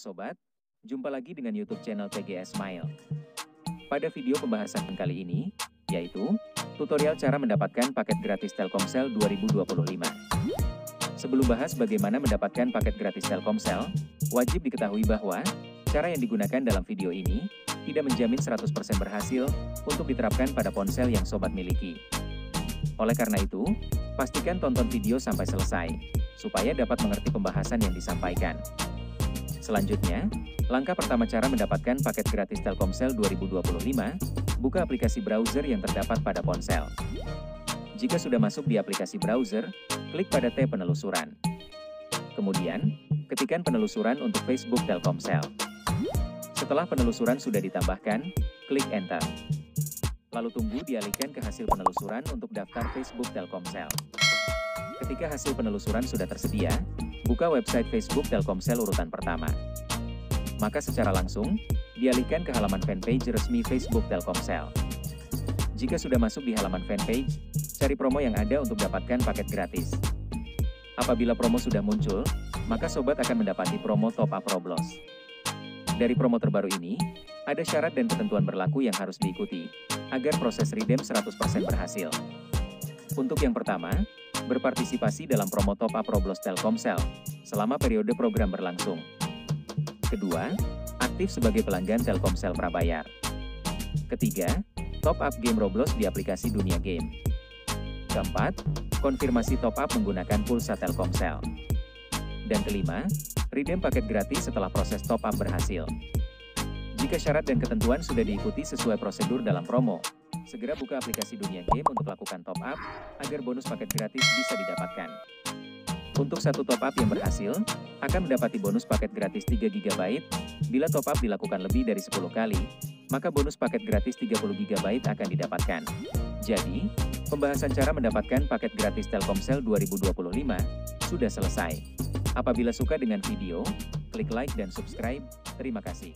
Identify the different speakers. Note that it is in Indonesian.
Speaker 1: Sobat, jumpa lagi dengan YouTube channel TGS Smile. Pada video pembahasan kali ini, yaitu tutorial cara mendapatkan paket gratis Telkomsel 2025. Sebelum bahas bagaimana mendapatkan paket gratis Telkomsel, wajib diketahui bahwa cara yang digunakan dalam video ini tidak menjamin 100% berhasil untuk diterapkan pada ponsel yang Sobat miliki. Oleh karena itu, pastikan tonton video sampai selesai, supaya dapat mengerti pembahasan yang disampaikan. Selanjutnya, langkah pertama cara mendapatkan paket gratis Telkomsel 2025, buka aplikasi browser yang terdapat pada ponsel. Jika sudah masuk di aplikasi browser, klik pada tab penelusuran. Kemudian, ketikkan penelusuran untuk Facebook Telkomsel. Setelah penelusuran sudah ditambahkan, klik Enter. Lalu tunggu dialihkan ke hasil penelusuran untuk daftar Facebook Telkomsel. Ketika hasil penelusuran sudah tersedia, buka website Facebook Telkomsel urutan pertama. Maka secara langsung, dialihkan ke halaman fanpage resmi Facebook Telkomsel. Jika sudah masuk di halaman fanpage, cari promo yang ada untuk dapatkan paket gratis. Apabila promo sudah muncul, maka Sobat akan mendapati promo Top Up Roblox. Dari promo terbaru ini, ada syarat dan ketentuan berlaku yang harus diikuti, agar proses redeem 100% berhasil. Untuk yang pertama, berpartisipasi dalam promo Top Up Roblox Telkomsel, selama periode program berlangsung. Kedua, aktif sebagai pelanggan Telkomsel prabayar. Ketiga, top up game Roblox di aplikasi Dunia Game. Keempat, konfirmasi top up menggunakan pulsa Telkomsel. Dan kelima, redeem paket gratis setelah proses top up berhasil. Jika syarat dan ketentuan sudah diikuti sesuai prosedur dalam promo, segera buka aplikasi Dunia Game untuk lakukan top up, agar bonus paket gratis bisa didapatkan. Untuk satu top up yang berhasil, akan mendapati bonus paket gratis 3 GB, bila top up dilakukan lebih dari 10 kali, maka bonus paket gratis 30 GB akan didapatkan. Jadi, pembahasan cara mendapatkan paket gratis Telkomsel 2025 sudah selesai. Apabila suka dengan video, klik like dan subscribe. Terima kasih.